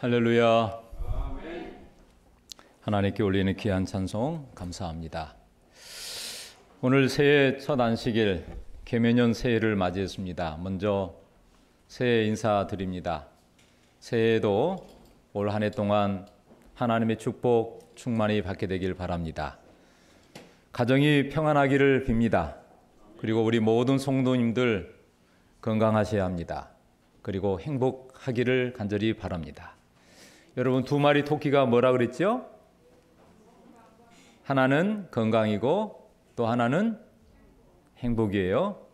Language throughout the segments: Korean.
할렐루야. 하나님께 올리는 귀한 찬송 감사합니다. 오늘 새해 첫 안식일 계면년 새해를 맞이했습니다. 먼저 새해 인사드립니다. 새해에도 올 한 해 동안 하나님의 축복 충만히 받게 되길 바랍니다. 가정이 평안하기를 빕니다. 그리고 우리 모든 성도님들 건강하셔야 합니다. 그리고 행복하기를 간절히 바랍니다. 여러분, 두 마리 토끼가 뭐라 그랬죠? 하나는 건강이고 또 하나는 행복이에요.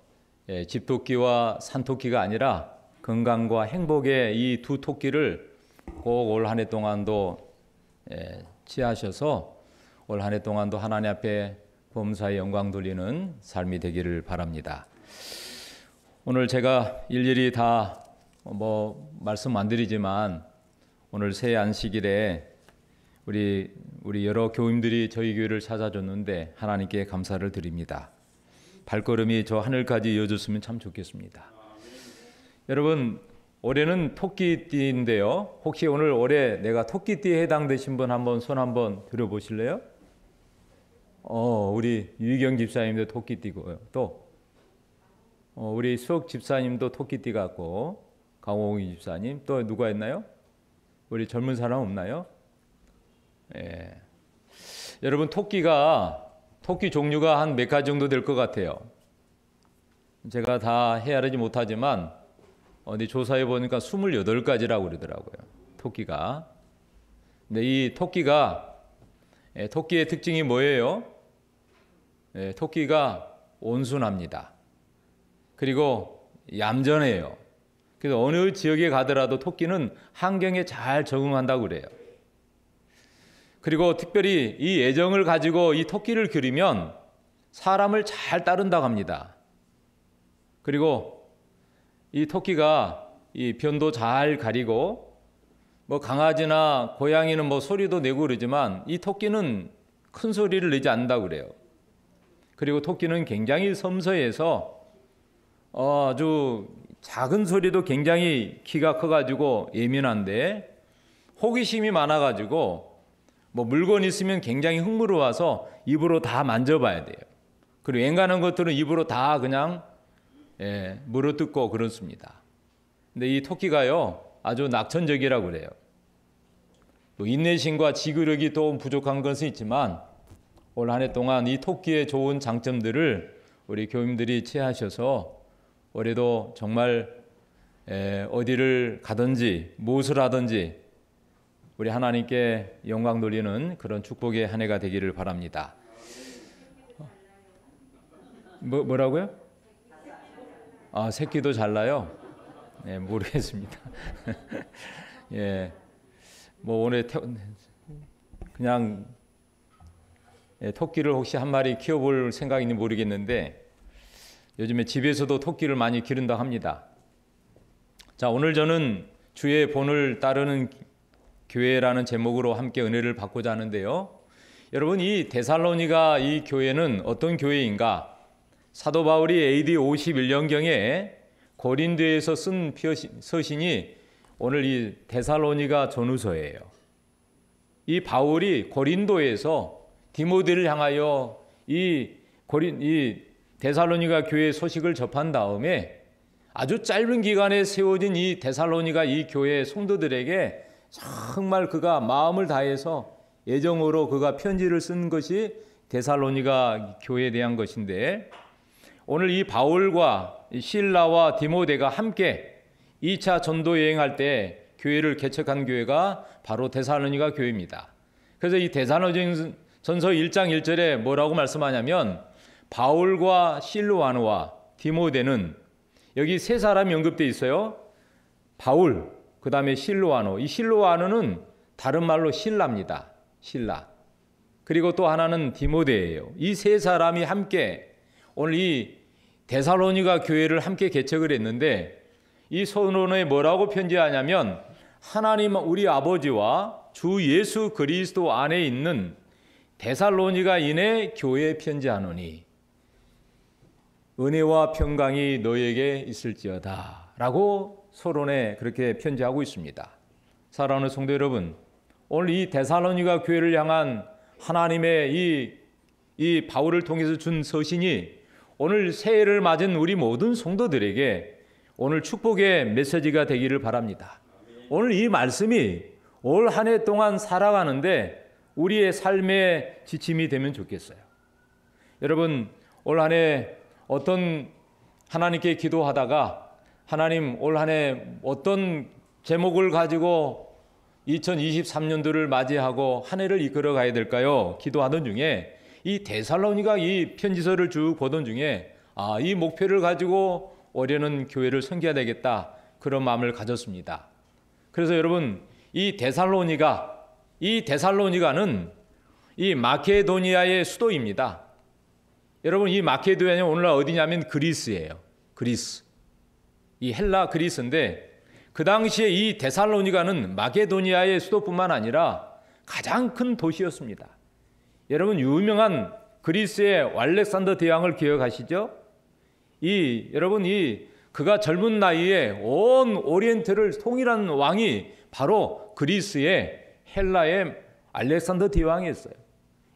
집토끼와 산토끼가 아니라 건강과 행복의 이 두 토끼를 꼭 올 한 해 동안도 취하셔서 올 한 해 동안도 하나님 앞에 범사에 영광 돌리는 삶이 되기를 바랍니다. 오늘 제가 일일이 다 말씀 안 드리지만 오늘 새해 안식일에 우리 여러 교인들이 저희 교회를 찾아줬는데 하나님께 감사를 드립니다. 발걸음이 저 하늘까지 이어졌으면 참 좋겠습니다. 여러분, 올해는 토끼띠인데요. 혹시 오늘 올해 내가 토끼띠에 해당되신 분 한번 손 한번 들어보실래요? 우리 유희경 집사님도 토끼띠고요. 또 우리 수옥 집사님도 토끼띠 같고, 강호웅 집사님, 또 누가 있나요? 우리 젊은 사람 없나요? 여러분, 토끼 종류가 한 몇 가지 정도 될 것 같아요. 제가 다 헤아리지 못하지만 어디 조사해 보니까 28가지라고 그러더라고요. 토끼가. 근데 이 토끼의 특징이 뭐예요? 토끼가 온순합니다. 그리고 얌전해요. 그래서 어느 지역에 가더라도 토끼는 환경에 잘 적응한다고 그래요. 그리고 특별히 이 애정을 가지고 이 토끼를 기르면 사람을 잘 따른다고 합니다. 그리고 이 토끼가 이 변도 잘 가리고, 강아지나 고양이는 소리도 내고 그러지만 이 토끼는 큰 소리를 내지 않는다고 그래요. 그리고 토끼는 굉장히 섬세해서 아주 작은 소리도 굉장히 키가 커가지고 예민한데, 호기심이 많아가지고 물건 있으면 굉장히 흥미로워서 입으로 다 만져봐야 돼요. 그리고 웬간한 것들은 입으로 다 그냥 물어뜯고 그렇습니다. 근데 이 토끼가요 아주 낙천적이라고 그래요. 또 인내심과 지구력이 또 부족한 것은 있지만 올 한 해 동안 이 토끼의 좋은 장점들을 우리 교인들이 취하셔서 올해도 정말 어디를 가든지 무엇을 하든지 우리 하나님께 영광 돌리는 그런 축복의 한 해가 되기를 바랍니다. 뭐라고요? 새끼도 잘나요? 모르겠습니다. 오늘 그냥 토끼를 혹시 한 마리 키워볼 생각인지 모르겠는데 요즘에 집에서도 토끼를 많이 기른다고 합니다. 자, 오늘 저는 주의 본을 따르는 교회라는 제목으로 함께 은혜를 받고자 하는데요. 여러분, 이 데살로니가 이 교회는 어떤 교회인가? 사도 바울이 AD 51년경에 고린도에서 쓴 서신이 오늘 이 데살로니가 전후서예요. 이 바울이 고린도에서 디모데를 향하여 이 데살로니가 교회 소식을 접한 다음에 아주 짧은 기간에 세워진 이 데살로니가 이 교회 성도들에게 정말 그가 마음을 다해서 애정으로 그가 편지를 쓴 것이 데살로니가 교회에 대한 것인데, 오늘 이 바울과 실라와 디모데가 함께 2차 전도 여행할 때 교회를 개척한 교회가 바로 데살로니가 교회입니다. 그래서 이 데살로니전서 1장 1절에 뭐라고 말씀하냐면, 바울과 실로아노와 디모데는, 여기 세 사람이 언급되어 있어요. 바울, 그 다음에 실로아노. 이 실로아노는 다른 말로 신라입니다. 신라. 그리고 또 하나는 디모데예요. 이 세 사람이 함께 오늘 이 데살로니가 교회를 함께 개척을 했는데, 이 서론에 뭐라고 편지하냐면, 하나님 우리 아버지와 주 예수 그리스도 안에 있는 데살로니가인의 교회에 편지하노니 은혜와 평강이 너에게 있을지어다 라고 서론에 그렇게 편지하고 있습니다. 사랑하는 성도 여러분, 오늘 이 데살로니가 교회를 향한 하나님의 이 바울을 통해서 준 서신이 오늘 새해를 맞은 우리 모든 성도들에게 오늘 축복의 메시지가 되기를 바랍니다. 오늘 이 말씀이 올 한 해 동안 살아가는데 우리의 삶의 지침이 되면 좋겠어요. 여러분, 올 한 해 어떤 하나님께 기도하다가 하나님 올 한 해 어떤 제목을 가지고 2023년도를 맞이하고 한 해를 이끌어 가야 될까요? 기도하던 중에 이 데살로니가 이 편지서를 쭉 보던 중에 이 목표를 가지고 올해는 교회를 섬겨야 되겠다, 그런 마음을 가졌습니다. 그래서 여러분, 이 데살로니가는 이 마케도니아의 수도입니다. 여러분, 이 마케도니아는 오늘날 어디냐면 그리스예요. 그리스. 이 헬라 그리스인데 그 당시에 이 데살로니가는 마케도니아의 수도뿐만 아니라 가장 큰 도시였습니다. 여러분, 유명한 그리스의 알렉산더 대왕을 기억하시죠? 그가 젊은 나이에 온 오리엔트를 통일한 왕이 바로 그리스의 헬라의 알렉산더 대왕이었어요.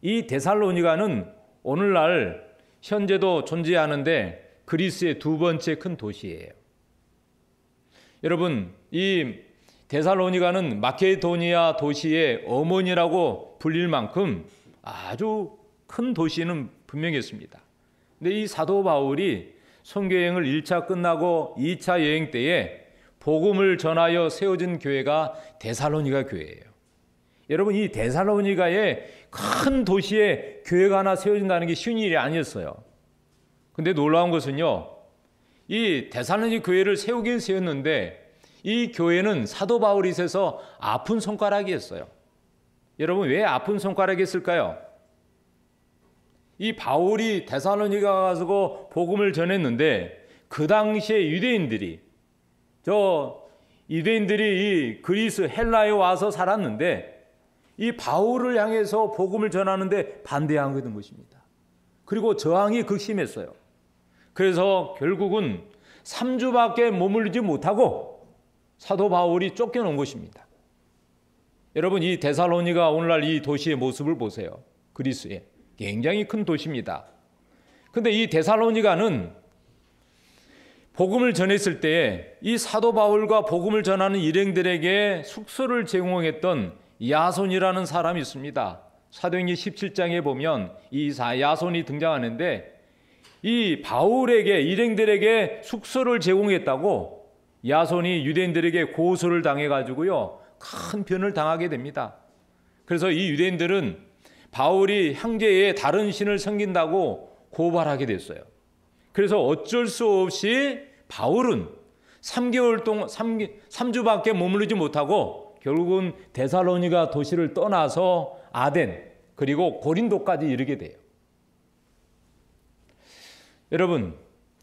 이 데살로니가는 오늘날 현재도 존재하는데 그리스의 두 번째 큰 도시예요. 여러분, 이 데살로니가는 마케도니아 도시의 어머니라고 불릴 만큼 아주 큰 도시는 분명했습니다. 근데 이 사도 바울이 선교여행을 1차 끝나고 2차 여행 때에 복음을 전하여 세워진 교회가 데살로니가 교회예요. 여러분, 이 데살로니가의 큰 도시에 교회가 하나 세워진다는 게 쉬운 일이 아니었어요. 근데 놀라운 것은요, 이 데살로니가 교회를 세우긴 세웠는데 이 교회는 사도 바울이 있어서 아픈 손가락이었어요. 여러분, 왜 아픈 손가락이었을까요? 이 바울이 데살로니가 가서 복음을 전했는데 그 당시에 유대인들이 이 그리스 헬라에 와서 살았는데 이 바울을 향해서 복음을 전하는데 반대한 것입니다. 그리고 저항이 극심했어요. 그래서 결국은 3주밖에 머물지 못하고 사도 바울이 쫓겨난 것입니다. 여러분, 이 데살로니가 오늘날 이 도시의 모습을 보세요. 그리스의 굉장히 큰 도시입니다. 근데 이 데살로니가는 복음을 전했을 때에 이 사도 바울과 복음을 전하는 일행들에게 숙소를 제공했던 야손이라는 사람이 있습니다. 사도행전 17장에 보면 이 야손이 등장하는데 이 바울에게 일행들에게 숙소를 제공했다고 야손이 유대인들에게 고소를 당해가지고요, 큰 변을 당하게 됩니다. 그래서 이 유대인들은 바울이 형제의 다른 신을 섬긴다고 고발하게 됐어요. 그래서 어쩔 수 없이 바울은 3개월 동안 3주밖에 머무르지 못하고 결국은 데살로니가 도시를 떠나서 아덴 그리고 고린도까지 이르게 돼요. 여러분,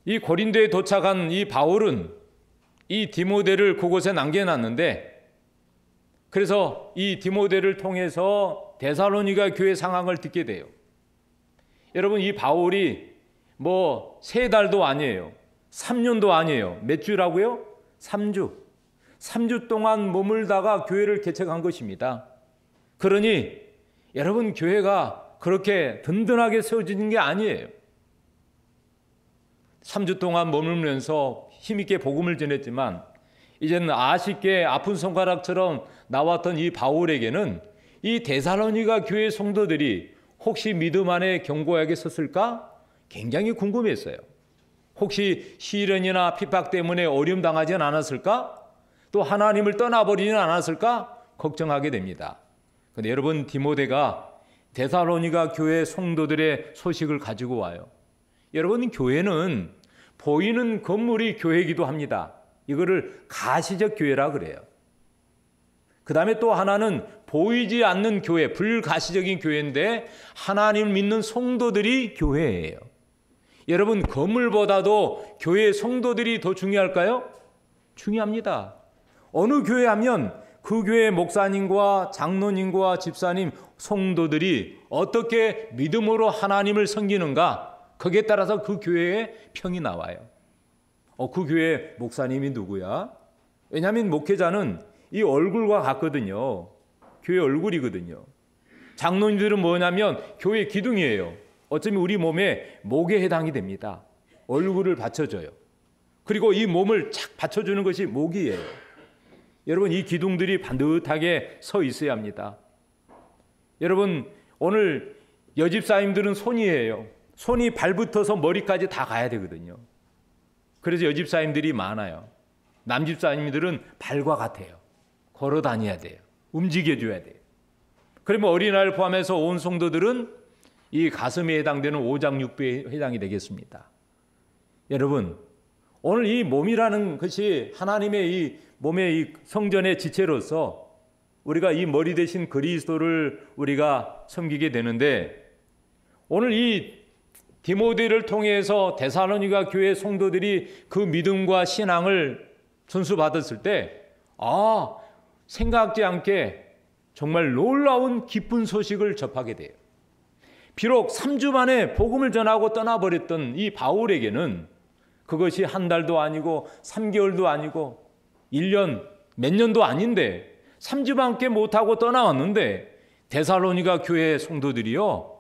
이 고린도에 도착한 이 바울은 이 디모데를 그곳에 남겨놨는데, 그래서 이 디모데를 통해서 데살로니가 교회 상황을 듣게 돼요. 여러분, 이 바울이 3달도 아니에요. 3년도 아니에요. 몇 주라고요? 3주. 3주 동안 머물다가 교회를 개척한 것입니다. 그러니 여러분, 교회가 그렇게 든든하게 세워지는 게 아니에요. 3주 동안 머물면서 힘있게 복음을 전했지만 이제는 아쉽게 아픈 손가락처럼 나왔던 이 바울에게는 이 데살로니가 교회 성도들이 혹시 믿음 안에 견고하게 섰을까? 굉장히 궁금했어요. 혹시 시련이나 핍박 때문에 어려움 당하지는 않았을까? 또 하나님을 떠나버리지는 않았을까? 걱정하게 됩니다. 그런데 여러분, 디모데가 데살로니가 교회 성도들의 소식을 가지고 와요. 여러분, 교회는 보이는 건물이 교회이기도 합니다. 이거를 가시적 교회라 그래요. 그 다음에 또 하나는 보이지 않는 교회, 불가시적인 교회인데 하나님을 믿는 성도들이 교회예요. 여러분, 건물보다도 교회 성도들이 더 중요할까요? 중요합니다. 어느 교회 하면 그 교회 목사님과 장로님과 집사님, 성도들이 어떻게 믿음으로 하나님을 섬기는가, 거기에 따라서 그 교회의 평이 나와요. 그 교회 목사님이 누구야? 왜냐하면 목회자는 이 얼굴과 같거든요. 교회 얼굴이거든요. 장로님들은 뭐냐면 교회 기둥이에요. 어쩌면 우리 몸의 목에 해당이 됩니다. 얼굴을 받쳐줘요. 그리고 이 몸을 착 받쳐주는 것이 목이에요. 여러분, 이 기둥들이 반듯하게 서 있어야 합니다. 여러분, 오늘 여집사님들은 손이에요. 손이 발부터서 머리까지 다 가야 되거든요. 그래서 여집사님들이 많아요. 남집사님들은 발과 같아요. 걸어 다녀야 돼요. 움직여줘야 돼요. 그러면 어린아이를 포함해서 온 성도들은 이 가슴에 해당되는 오장육부에 해당이 되겠습니다. 여러분, 오늘 이 몸이라는 것이 하나님의 이 몸의 이 성전의 지체로서 우리가 이 머리 대신 그리스도를 우리가 섬기게 되는데, 오늘 이 디모데를 통해서 데살로니가 교회 성도들이 그 믿음과 신앙을 전수받았을 때, 생각지 않게 정말 놀라운 기쁜 소식을 접하게 돼요. 비록 3주 만에 복음을 전하고 떠나버렸던 이 바울에게는 그것이 한 달도 아니고 3개월도 아니고 1년, 몇 년도 아닌데 3주밖에 못하고 떠나왔는데, 데살로니가 교회 성도들이요,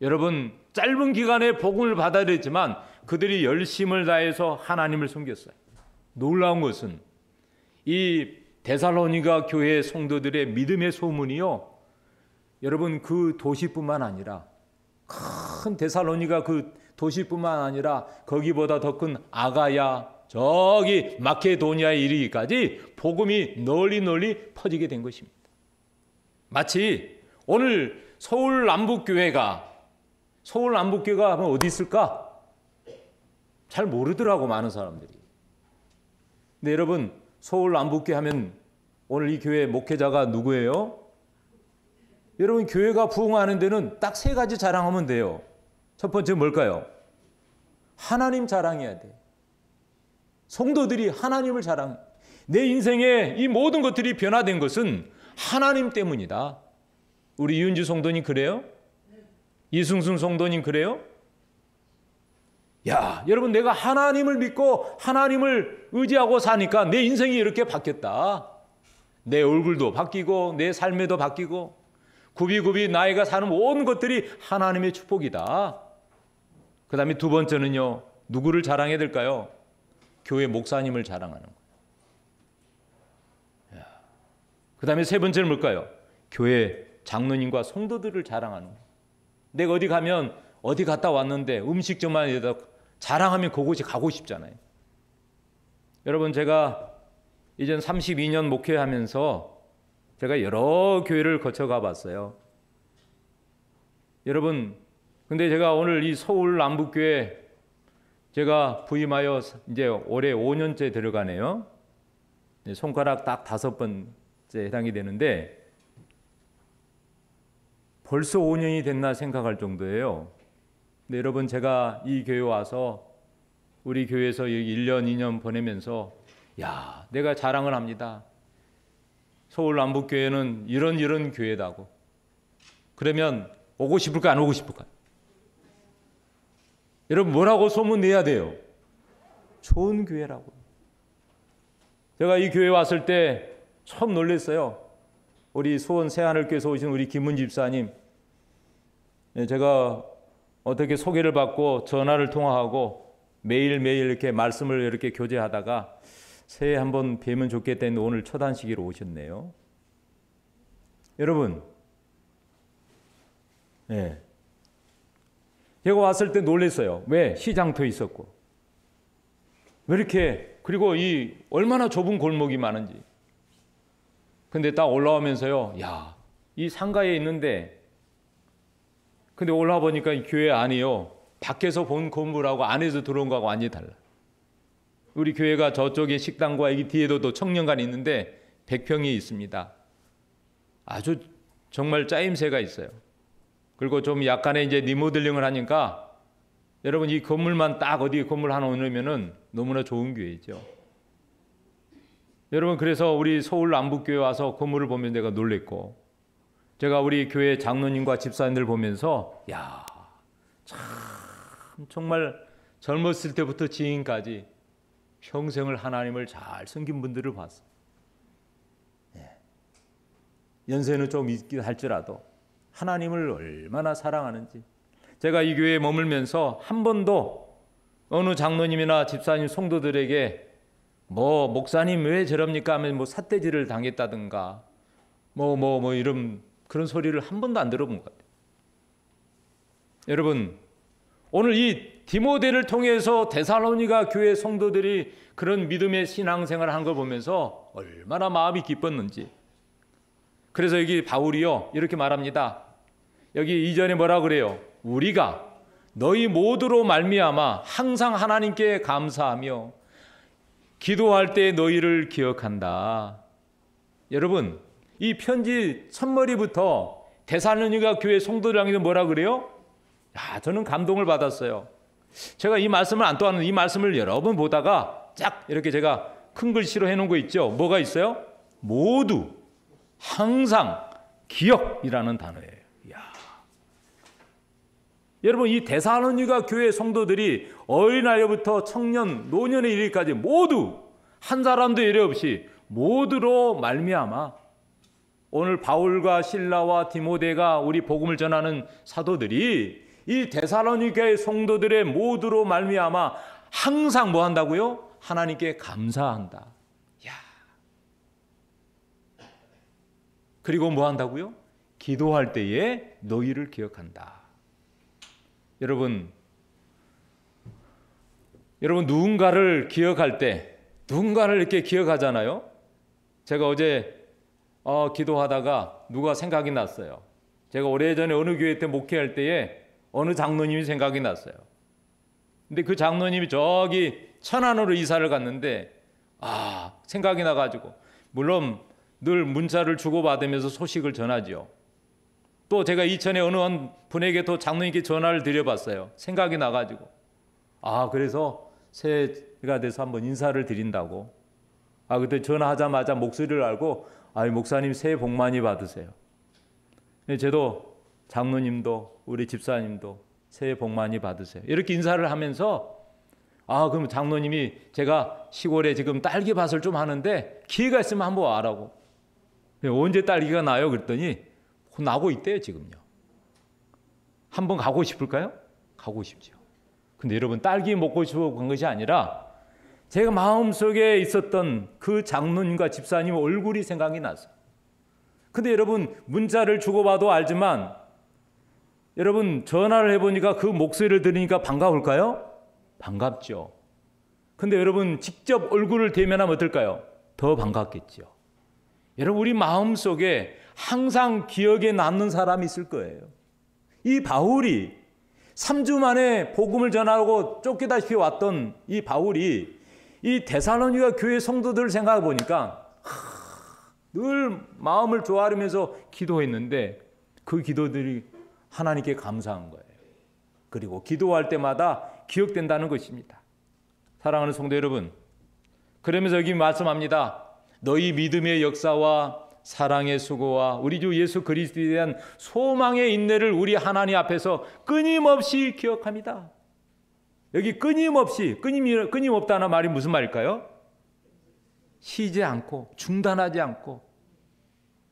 여러분, 짧은 기간에 복음을 받아들였지만 그들이 열심을 다해서 하나님을 섬겼어요. 놀라운 것은 이 데살로니가 교회 성도들의 믿음의 소문이요, 여러분, 그 도시뿐만 아니라, 큰 데살로니가 그 도시뿐만 아니라 거기보다 더 큰 아가야, 저기 마케도니아에 이르기까지 복음이 널리 퍼지게 된 것입니다. 마치 오늘 서울 남북교회가 하면 어디 있을까? 잘 모르더라고, 많은 사람들이. 근데 여러분, 서울 남북교회 하면 오늘 이 교회 목회자가 누구예요? 여러분, 교회가 부흥하는 데는 딱 3가지 자랑하면 돼요. 첫 번째 뭘까요? 하나님 자랑해야 돼. 성도들이 하나님을 자랑. 내 인생에 이 모든 것들이 변화된 것은 하나님 때문이다. 우리 이은주 성도님 그래요? 이승순 성도님 그래요? 야, 여러분, 내가 하나님을 믿고 하나님을 의지하고 사니까 내 인생이 이렇게 바뀌었다. 내 얼굴도 바뀌고 내 삶에도 바뀌고 굽이굽이 나이가 사는 모든 것들이 하나님의 축복이다. 그 다음에 2번째는요, 누구를 자랑해야 될까요? 교회 목사님을 자랑하는 거예요. 그 다음에 3번째는 뭘까요? 교회 장로님과 성도들을 자랑하는 거예요. 내가 어디 가면 어디 갔다 왔는데 음식점만 해도 자랑하면 그곳이 가고 싶잖아요. 여러분, 제가 이전 32년 목회하면서 제가 여러 교회를 거쳐가 봤어요. 여러분, 근데 제가 오늘 이 서울 남북교회 제가 부임하여 이제 올해 5년째 들어가네요. 손가락 딱 5번째 해당이 되는데 벌써 5년이 됐나 생각할 정도예요. 근데 여러분, 제가 이 교회 와서 우리 교회에서 1년, 2년 보내면서 야, 내가 자랑을 합니다. 서울 남북교회는 이런 교회다고. 그러면 오고 싶을까, 안 오고 싶을까? 여러분, 뭐라고 소문내야 돼요? 좋은 교회라고. 제가 이 교회 왔을 때 처음 놀랐어요. 우리 수원 새하늘교회에서 오신 우리 김문 집사님, 제가 어떻게 소개를 받고 전화를 통화하고 매일매일 이렇게 말씀을 이렇게 교제하다가 새해 한번 뵈면 좋겠다 했는데 오늘 첫 안식일로 오셨네요. 여러분, 제가 왔을 때 놀랐어요. 왜? 시장터 있었고. 왜 이렇게, 그리고 이 얼마나 좁은 골목이 많은지. 근데 딱 올라오면서요, 야, 이 상가에 있는데, 근데 올라와 보니까 이 교회 안이요, 밖에서 본 건물하고 안에서 들어온 거하고 완전히 달라. 우리 교회가 저쪽에 식당과 여기 뒤에도 또 청년관이 있는데 100평이 있습니다. 아주 정말 짜임새가 있어요. 그리고 좀 약간의 이제 리모델링을 하니까 여러분, 이 건물만 딱 어디 건물 하나 넣으면은 너무나 좋은 교회죠. 여러분, 그래서 우리 서울 남북교회 와서 건물을 보면 내가 놀랬고, 제가 우리 교회 장로님과 집사님들 보면서 야, 참 정말 젊었을 때부터 지금까지 평생을 하나님을 잘 섬긴 분들을 봤어요. 연세는 좀 있긴 할지라도 하나님을 얼마나 사랑하는지. 제가 이 교회에 머물면서 한 번도 어느 장로님이나 집사님 성도들에게 목사님 왜 저럽니까 하면 삿대질을 당했다든가 이런 그런 소리를 한 번도 안 들어본 것 같아요. 여러분, 오늘 이 디모데를 통해서 데살로니가 교회 성도들이 그런 믿음의 신앙생활을 한 걸 보면서 얼마나 마음이 기뻤는지. 그래서 여기 바울이요 이렇게 말합니다. 여기 이전에 뭐라 그래요? 우리가 너희 모두로 말미암아 항상 하나님께 감사하며 기도할 때 너희를 기억한다. 여러분, 이 편지 첫머리부터 데살로니가 교회 성도들에게 뭐라 그래요? 저는 감동을 받았어요. 제가 이 말씀을 안 떠왔는데 이 말씀을 여러 번 보다가 쫙 이렇게 제가 큰 글씨로 해놓은 거 있죠. 뭐가 있어요? 모두, 항상, 기억이라는 단어예요. 이야. 여러분, 이 데살로니가 교회 성도들이 어린아이부터 청년, 노년에 이르기까지 모두 한 사람도 예외 없이 모두로 말미암아 오늘 바울과 실라와 디모데가 우리 복음을 전하는 사도들이 이 데살로니가의 성도들의 모두로 말미암아 항상 뭐 한다고요? 하나님께 감사한다. 야. 그리고 뭐 한다고요? 기도할 때에 너희를 기억한다. 여러분 누군가를 기억할 때 누군가를 이렇게 기억하잖아요. 제가 어제 기도하다가 누가 생각이 났어요. 제가 오래전에 어느 교회 때 목회할 때에 어느 장로님이 생각이 났어요. 근데 그 장로님이 저기 천안으로 이사를 갔는데 생각이 나가지고 물론 늘 문자를 주고받으면서 소식을 전하죠. 또 제가 이천에 어느 한 분에게 또 장로님께 전화를 드려봤어요. 생각이 나가지고 그래서 새해가 돼서 한번 인사를 드린다고. 그때 전화하자마자 목소리를 알고 목사님 새해 복 많이 받으세요. 저도 장로님도 우리 집사님도 새해 복 많이 받으세요. 이렇게 인사를 하면서 그럼 장로님이 제가 시골에 지금 딸기밭을 좀 하는데 기회가 있으면 한번 와라고. 언제 딸기가 나요? 그랬더니 나고 있대요 지금요. 한번 가고 싶을까요? 가고 싶죠. 근데 여러분 딸기 먹고 싶어 간 것이 아니라 제가 마음속에 있었던 그 장로님과 집사님 얼굴이 생각이 났어요. 근데 여러분 문자를 주고받아 알지만 여러분 전화를 해보니까 그 목소리를 들으니까 반가울까요? 반갑죠. 근데 여러분 직접 얼굴을 대면하면 어떨까요? 더 반갑겠죠. 여러분 우리 마음속에 항상 기억에 남는 사람이 있을 거예요. 이 바울이 3주 만에 복음을 전하고 쫓기다시피 왔던 이 바울이 이 데살로니가 교회 성도들을 생각해 보니까 늘 마음을 조아리면서 기도했는데 그 기도들이 하나님께 감사한 거예요. 그리고 기도할 때마다 기억된다는 것입니다. 사랑하는 성도 여러분, 그러면서 여기 말씀합니다. 너희 믿음의 역사와 사랑의 수고와 우리 주 예수 그리스도에 대한 소망의 인내를 우리 하나님 앞에서 끊임없이 기억합니다. 여기 끊임없다는 말이 무슨 말일까요? 쉬지 않고 중단하지 않고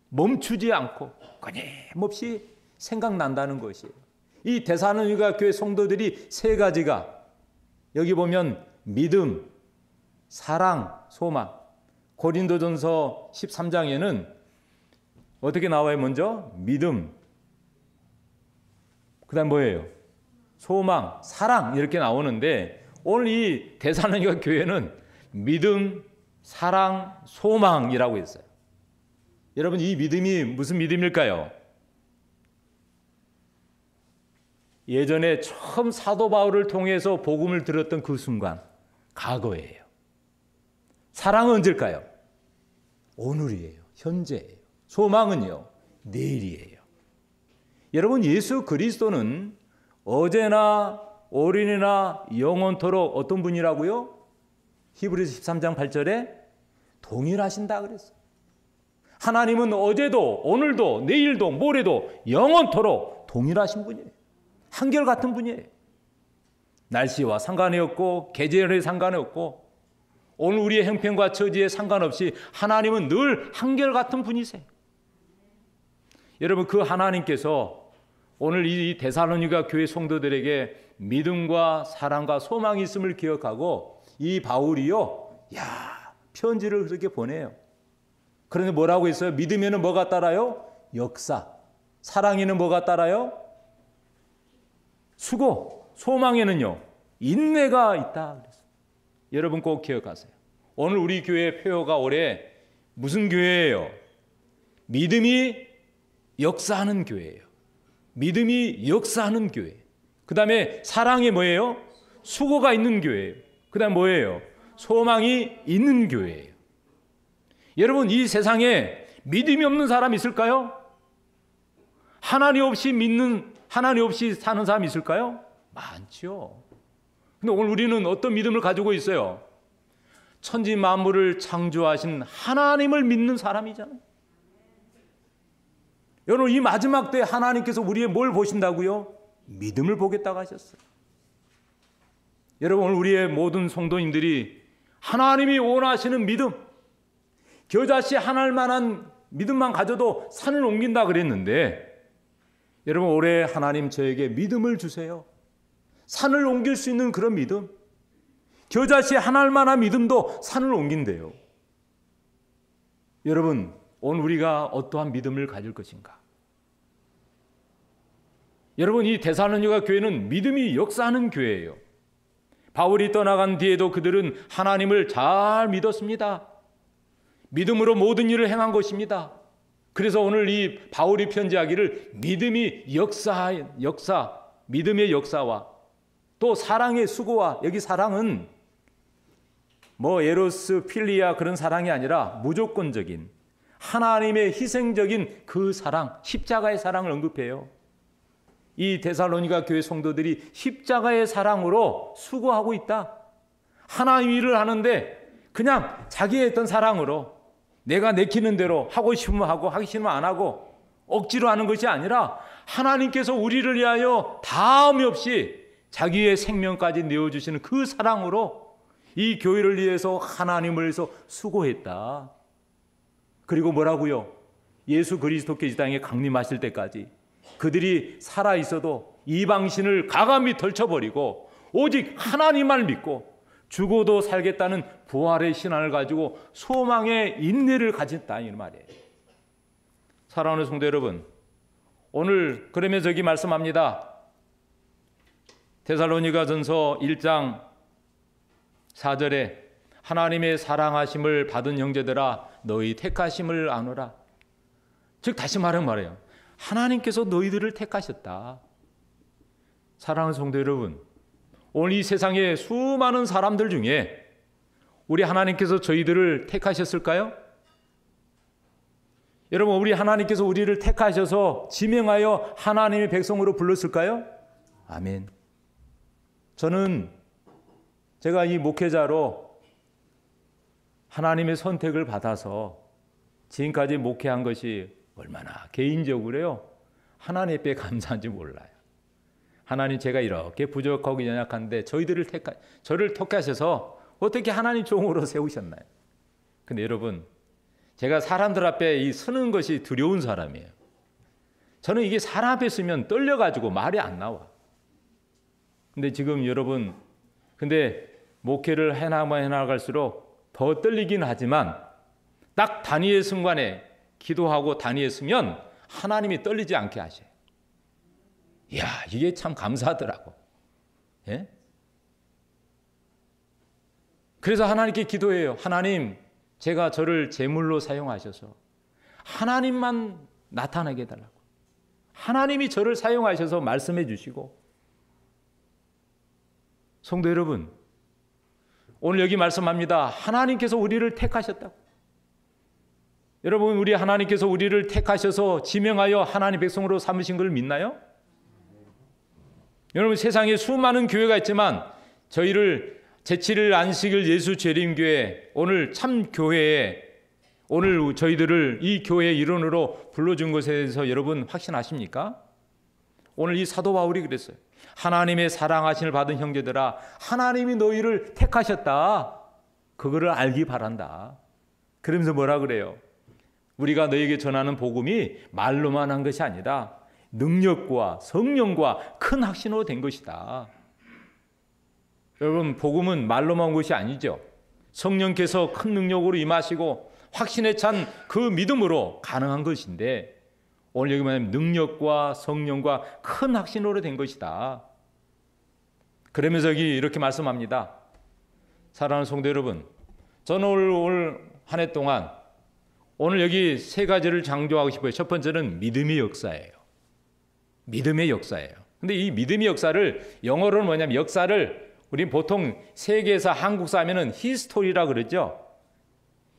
멈추지 않고 끊임없이 생각난다는 것이에요. 이 데살로니가 교회 성도들이 세 가지가 여기 보면 믿음, 사랑, 소망. 고린도전서 13장에는 어떻게 나와요? 먼저 믿음, 그 다음 뭐예요? 소망, 사랑 이렇게 나오는데 오늘 이 데살로니가 교회는 믿음, 사랑, 소망이라고 했어요. 여러분 이 믿음이 무슨 믿음일까요? 예전에 처음 사도 바울을 통해서 복음을 들었던 그 순간, 과거예요. 사랑은 언제일까요? 오늘이에요. 현재예요. 소망은요, 내일이에요. 여러분 예수 그리스도는 어제나 오늘이나 영원토록 어떤 분이라고요? 히브리서 13장 8절에 동일하신다 그랬어요. 하나님은 어제도 오늘도 내일도 모레도 영원토록 동일하신 분이에요. 한결같은 분이에요. 날씨와 상관이 없고 계절에 상관이 없고 오늘 우리의 형편과 처지에 상관없이 하나님은 늘 한결같은 분이세요. 여러분, 그 하나님께서 오늘 이 데살로니가 교회 성도들에게 믿음과 사랑과 소망이 있음을 기억하고 이 바울이요, 편지를 그렇게 보내요. 그런데 뭐라고 했어요? 믿음에는 뭐가 따라요? 역사. 사랑에는 뭐가 따라요? 수고. 소망에는요, 인내가 있다. 여러분 꼭 기억하세요. 오늘 우리 교회 표어가 올해 무슨 교회예요? 믿음이 역사하는 교회예요. 믿음이 역사하는 교회. 그 다음에 사랑이 뭐예요? 수고가 있는 교회예요. 그 다음 뭐예요? 소망이 있는 교회예요. 여러분, 이 세상에 믿음이 없는 사람 있을까요? 하나님 없이 사는 사람 있을까요? 많죠. 근데 오늘 우리는 어떤 믿음을 가지고 있어요? 천지 만물을 창조하신 하나님을 믿는 사람이잖아요. 여러분, 이 마지막 때 하나님께서 우리의 뭘 보신다고요? 믿음을 보겠다고 하셨어요. 여러분, 오늘 우리의 모든 성도님들이 하나님이 원하시는 믿음, 겨자씨 하나일 만한 믿음만 가져도 산을 옮긴다 그랬는데, 여러분, 올해 하나님 저에게 믿음을 주세요. 산을 옮길 수 있는 그런 믿음, 겨자씨 하나일 만한 믿음도 산을 옮긴대요. 여러분, 오늘 우리가 어떠한 믿음을 가질 것인가? 여러분, 이 데살로니가 교회는 믿음이 역사하는 교회예요. 바울이 떠나간 뒤에도 그들은 하나님을 잘 믿었습니다. 믿음으로 모든 일을 행한 것입니다. 그래서 오늘 이 바울이 편지하기를 믿음이 믿음의 역사와 또 사랑의 수고와, 여기 사랑은 뭐 에로스, 필리아 그런 사랑이 아니라 무조건적인 하나님의 희생적인 그 사랑, 십자가의 사랑을 언급해요. 이 데살로니가 교회 성도들이 십자가의 사랑으로 수고하고 있다. 하나님 일을 하는데 그냥 자기의 어떤 사랑으로 내가 내키는 대로 하고 싶으면 하고 하기 싫으면 안 하고 억지로 하는 것이 아니라 하나님께서 우리를 위하여 다음이 없이 자기의 생명까지 내어주시는 그 사랑으로 이 교회를 위해서 하나님을 위해서 수고했다. 그리고 뭐라고요? 예수 그리스도께 이 땅에 강림하실 때까지 그들이 살아있어도 이방신을 가감히 덜쳐버리고 오직 하나님만 믿고 죽어도 살겠다는 부활의 신앙을 가지고 소망의 인내를 가졌다, 이 말이에요. 사랑하는 성도 여러분, 오늘 그러면서 여기 말씀합니다. 데살로니가전서 1장 4절에 하나님의 사랑하심을 받은 형제들아 너희 택하심을 아노라. 즉 다시 말해요. 하나님께서 너희들을 택하셨다. 사랑하는 성도 여러분, 오늘 이 세상에 수많은 사람들 중에 우리 하나님께서 저희들을 택하셨을까요? 여러분, 우리 하나님께서 우리를 택하셔서 지명하여 하나님의 백성으로 불렀을까요? 아멘. 저는 제가 이 목회자로 하나님의 선택을 받아서 지금까지 목회한 것이 얼마나 개인적으로요 하나님 앞에 감사한지 몰라요. 하나님, 제가 이렇게 부족하고 연약한데 저를 택하셔서 어떻게 하나님 종으로 세우셨나요? 근데 여러분, 제가 사람들 앞에 서는 것이 두려운 사람이에요. 저는 이게 사람 앞에 서면 떨려가지고 말이 안 나와. 근데 지금 여러분, 목회를 해나갈수록 더 떨리긴 하지만 딱 단위의 순간에 기도하고 단위에 서면 하나님이 떨리지 않게 하셔요. 이야, 이게 참 감사하더라고. 예? 그래서 하나님께 기도해요. 하나님, 제가 저를 제물로 사용하셔서 하나님만 나타나게 해달라고. 하나님이 저를 사용하셔서 말씀해 주시고. 성도 여러분, 오늘 여기 말씀합니다. 하나님께서 우리를 택하셨다고. 여러분, 우리 하나님께서 우리를 택하셔서 지명하여 하나님 백성으로 삼으신 걸 믿나요? 여러분, 세상에 수많은 교회가 있지만 저희를 제7일 안식일 예수 재림교회, 오늘 참 교회에 오늘 저희들을 이 교회의 일원으로 불러준 것에 대해서 여러분 확신하십니까? 오늘 이 사도 바울이 그랬어요. 하나님의 사랑하심을 받은 형제들아, 하나님이 너희를 택하셨다. 그거를 알기 바란다. 그러면서 뭐라 그래요? 우리가 너에게 전하는 복음이 말로만 한 것이 아니라 능력과 성령과 큰 확신으로 된 것이다. 여러분, 복음은 말로만 온 것이 아니죠. 성령께서 큰 능력으로 임하시고 확신에 찬 그 믿음으로 가능한 것인데, 오늘 여기 말하면 능력과 성령과 큰 확신으로 된 것이다. 그러면서 여기 이렇게 말씀합니다. 사랑하는 성도 여러분, 저는 올 한 해 동안 오늘 여기 세 가지를 강조하고 싶어요. 첫 번째는 믿음의 역사예요. 믿음의 역사예요. 근데 이 믿음의 역사를, 영어로는 뭐냐면 역사를 우리 보통 세계에서 한국사 하면은 히스토리라 그러죠.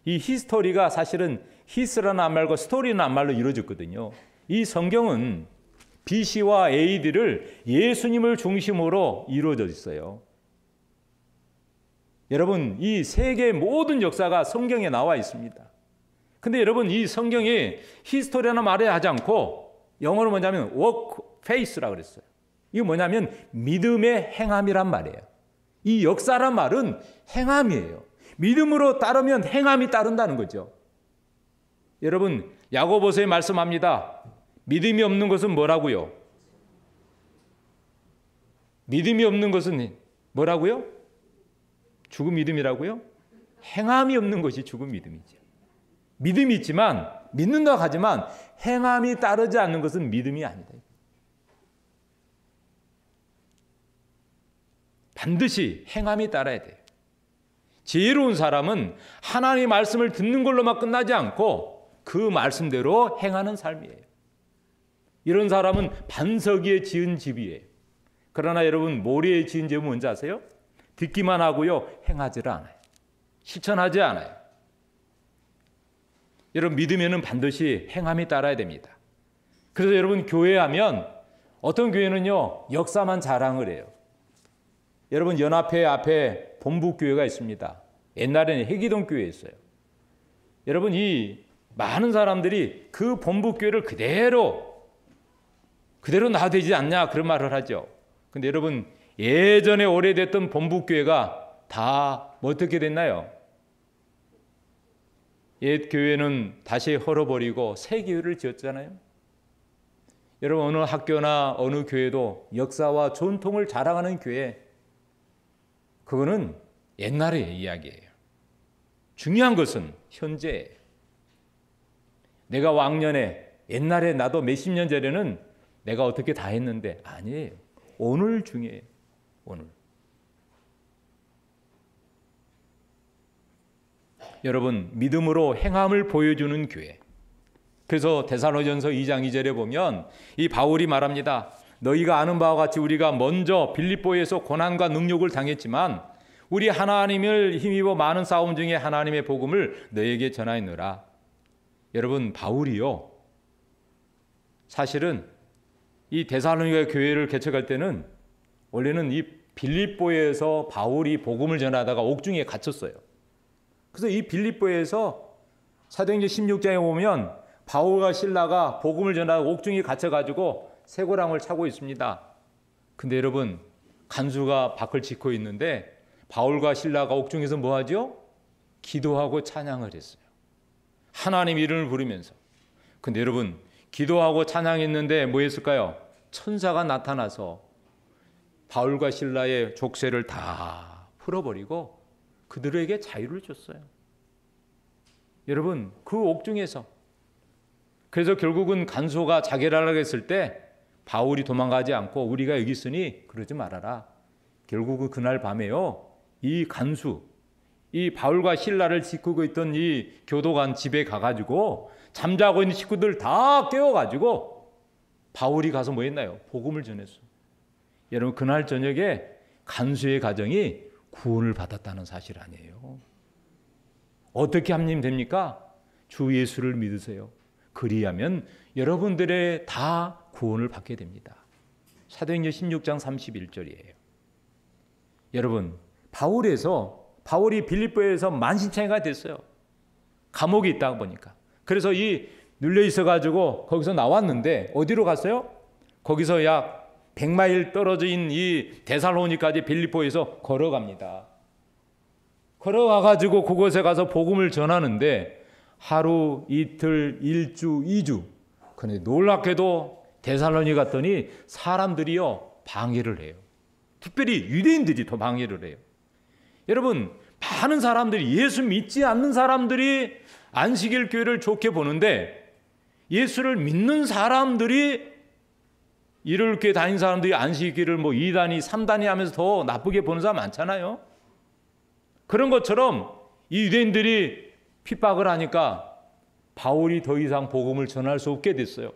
이 히스토리가 사실은 히스라는 한말과 스토리는 한말로 이루어졌거든요. 이 성경은 BC와 AD를 예수님을 중심으로 이루어져 있어요. 여러분, 이 세계의 모든 역사가 성경에 나와 있습니다. 근데 여러분, 이 성경이 히스토리라는 말을 하지 않고 영어로 뭐냐면 work faith라 그랬어요. 이게 뭐냐면 믿음의 행함이란 말이에요. 이 역사란 말은 행함이에요. 믿음으로 따르면 행함이 따른다는 거죠. 여러분, 야고보서에 말씀합니다. 믿음이 없는 것은 뭐라고요? 믿음이 없는 것은 뭐라고요? 죽은 믿음이라고요? 행함이 없는 것이 죽은 믿음이죠. 믿음이 있지만, 믿는다고 하지만 행함이 따르지 않는 것은 믿음이 아니다. 반드시 행함이 따라야 돼요. 지혜로운 사람은 하나님의 말씀을 듣는 걸로만 끝나지 않고 그 말씀대로 행하는 삶이에요. 이런 사람은 반석 위에 지은 집이에요. 그러나 여러분, 모래에 지은 집은 뭔지 아세요? 듣기만 하고요, 행하지를 않아요. 실천하지 않아요. 여러분, 믿으면은 반드시 행함이 따라야 됩니다. 그래서 여러분, 교회하면 어떤 교회는요, 역사만 자랑을 해요. 여러분, 연합회 앞에 본부교회가 있습니다. 옛날에는 해기동 교회였어요. 여러분, 이 많은 사람들이 그 본부교회를 그대로 놔도 되지 않냐 그런 말을 하죠. 근데 여러분, 예전에 오래됐던 본부교회가 다 어떻게 됐나요? 옛 교회는 다시 헐어버리고 새 교회를 지었잖아요. 여러분, 어느 학교나 어느 교회도 역사와 전통을 자랑하는 교회, 그거는 옛날의 이야기예요. 중요한 것은 현재예요. 내가 왕년에, 옛날에 나도 몇십 년 전에는 내가 어떻게 다 했는데, 아니에요. 오늘 중요해요. 오늘. 여러분, 믿음으로 행함을 보여주는 교회. 그래서 데살로니가전서 2장 2절에 보면 이 바울이 말합니다. 너희가 아는 바와 같이 우리가 먼저 빌립보에서 고난과 능욕을 당했지만 우리 하나님을 힘입어 많은 싸움 중에 하나님의 복음을 너희에게 전하였노라. 여러분, 바울이요, 사실은 이 데살로니가 교회를 개척할 때는 원래는 이 빌립보에서 바울이 복음을 전하다가 옥중에 갇혔어요. 그래서 이 빌립보에서 사도행전 16장에 보면 바울과 실라가 복음을 전하다 옥중에 갇혀가지고 쇠고랑을 차고 있습니다. 근데 여러분, 간수가 밖을 지키고 있는데 바울과 실라가 옥중에서 뭐 하죠? 기도하고 찬양을 했어요. 하나님 이름을 부르면서. 근데 여러분, 기도하고 찬양했는데 뭐 했을까요? 천사가 나타나서 바울과 실라의 족쇄를 다 풀어버리고 그들에게 자유를 줬어요. 여러분, 그 옥중에서. 그래서 결국은 간수가 자결하려고 했을 때 바울이 도망가지 않고 우리가 여기 있으니 그러지 말아라. 결국은 그날 밤에요, 이 간수, 이 바울과 실라를 지키고 있던 이 교도관 집에 가가지고 잠자고 있는 식구들 다 깨워가지고 바울이 가서 뭐 했나요? 복음을 전했어요. 여러분, 그날 저녁에 간수의 가정이 구원을 받았다는 사실 아니에요. 어떻게 하면 됩니까? 주 예수를 믿으세요. 그리하면 여러분들의 다 구원을 받게 됩니다. 사도행전 16장 31절이에요. 여러분, 바울이 빌립보에서 만신창이가 됐어요. 감옥에 있다 보니까. 그래서 이 눌려 있어가지고 거기서 나왔는데 어디로 갔어요? 거기서 약 100마일 떨어진 이 데살로니까지 빌립보에서 걸어갑니다. 걸어가가지고 그곳에 가서 복음을 전하는데 하루, 이틀, 일주, 이주. 그런데 놀랍게도 데살로니 갔더니 사람들이요 방해를 해요. 특별히 유대인들이 더 방해를 해요. 여러분, 많은 사람들이, 예수 믿지 않는 사람들이 안식일 교회를 좋게 보는데, 예수를 믿는 사람들이, 일요일 교회 다니는 사람들이 안식일을 뭐 2단위, 3단위 하면서 더 나쁘게 보는 사람 많잖아요. 그런 것처럼 이 유대인들이 핍박을 하니까 바울이 더 이상 복음을 전할 수 없게 됐어요.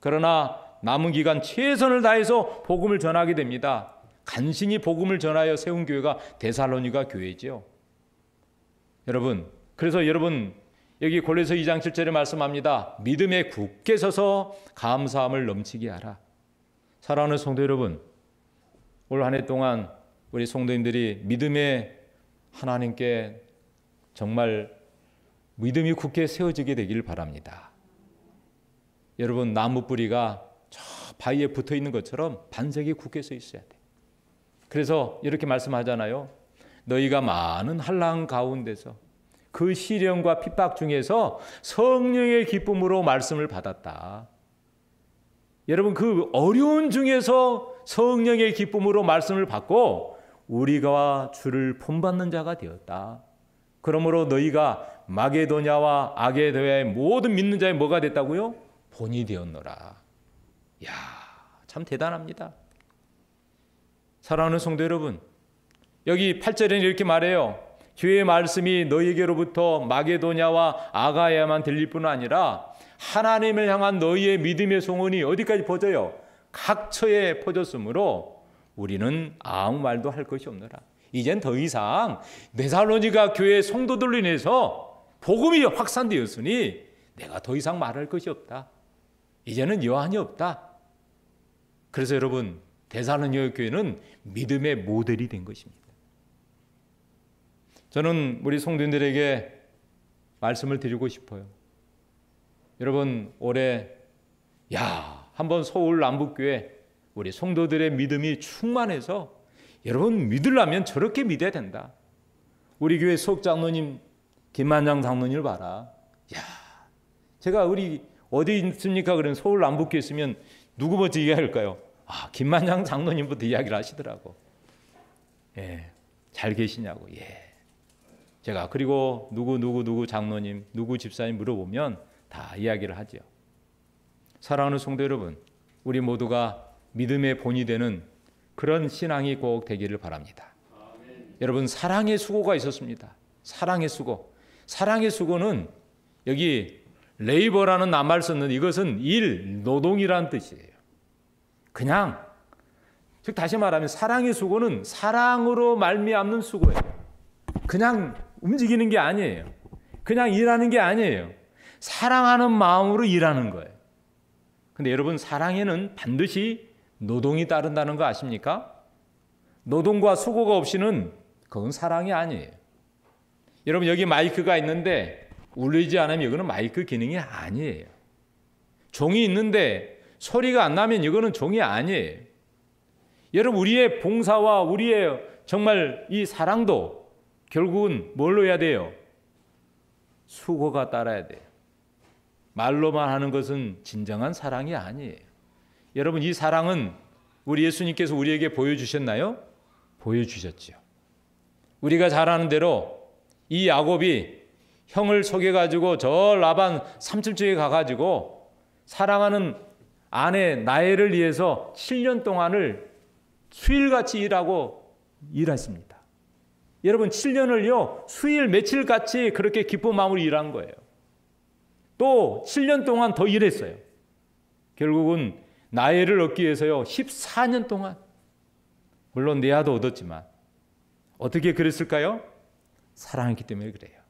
그러나 남은 기간 최선을 다해서 복음을 전하게 됩니다. 간신히 복음을 전하여 세운 교회가 데살로니가 교회죠. 여러분, 그래서 여러분 여기 골로새 2장 7절에 말씀합니다. 믿음에 굳게 서서 감사함을 넘치게 하라. 사랑하는 성도 여러분, 올 한 해 동안 우리 성도님들이 믿음에 하나님께 정말 믿음이 굳게 세워지게 되기를 바랍니다. 여러분, 나무 뿌리가 저 바위에 붙어 있는 것처럼 반석이 굳게 서 있어야 돼. 그래서 이렇게 말씀하잖아요. 너희가 많은 환난 가운데서 그 시련과 핍박 중에서 성령의 기쁨으로 말씀을 받았다. 여러분, 그 어려운 중에서 성령의 기쁨으로 말씀을 받고 우리가 주를 본받는 자가 되었다. 그러므로 너희가 마게도냐와 아게도야의 모든 믿는 자의 뭐가 됐다고요? 본이 되었노라. 이야, 참 대단합니다. 사랑하는 성도 여러분, 여기 8절에는 이렇게 말해요. 주의 말씀이 너희에게로부터 마게도냐와 아가야만 들릴 뿐 아니라 하나님을 향한 너희의 믿음의 소문이 어디까지 퍼져요? 각처에 퍼졌으므로 우리는 아무 말도 할 것이 없노라. 이젠 더 이상 데살로니가 교회 성도들로 인해서 복음이 확산되었으니 내가 더 이상 말할 것이 없다. 이제는 여한이 없다. 그래서 여러분, 데살로니가 교회는 믿음의 모델이 된 것입니다. 저는 우리 성도님들에게 말씀을 드리고 싶어요. 여러분, 올해 한번 서울 남북교회 우리 성도들의 믿음이 충만해서 여러분 믿으려면 저렇게 믿어야 된다. 우리 교회 수석장로님 김만장 장로님을 봐라. 제가 우리 어디 있습니까? 그러면 서울 남북교회 있으면 누구 먼저 이야기할까요? 김만장 장로님부터 이야기를 하시더라고. 잘 계시냐고. 제가 그리고 누구 장로님, 누구 집사님 물어보면 다 이야기를 하죠. 사랑하는 성도 여러분, 우리 모두가 믿음의 본이 되는 그런 신앙이 꼭 되기를 바랍니다. 여러분, 사랑의 수고가 있었습니다. 사랑의 수고. 사랑의 수고는 여기 레이버라는 낱말 썼는데 이것은 일, 노동이라는 뜻이에요. 그냥, 즉 다시 말하면 사랑의 수고는 사랑으로 말미암는 수고예요. 그냥 움직이는 게 아니에요. 그냥 일하는 게 아니에요. 사랑하는 마음으로 일하는 거예요. 근데 여러분, 사랑에는 반드시 노동이 따른다는 거 아십니까? 노동과 수고가 없이는 그건 사랑이 아니에요. 여러분, 여기 마이크가 있는데 울리지 않으면 이거는 마이크 기능이 아니에요. 종이 있는데 소리가 안 나면 이거는 종이 아니에요. 여러분, 우리의 봉사와 우리의 정말 이 사랑도 결국은 뭘로 해야 돼요? 수고가 따라야 돼요. 말로만 하는 것은 진정한 사랑이 아니에요. 여러분, 이 사랑은 우리 예수님께서 우리에게 보여주셨나요? 보여주셨죠. 우리가 잘 아는 대로 이 야곱이 형을 속여가지고 저 라반 삼촌집에 가가지고 사랑하는 아내 나엘을 위해서 7년 동안을 수일같이 일했습니다. 여러분, 7년을요 수일 며칠같이 그렇게 기쁜 마음으로 일한 거예요. 또 7년 동안 더 일했어요. 결국은 나엘을 얻기 위해서요 14년 동안, 물론 레아도 얻었지만 어떻게 그랬을까요? 사랑했기 때문에 그래요.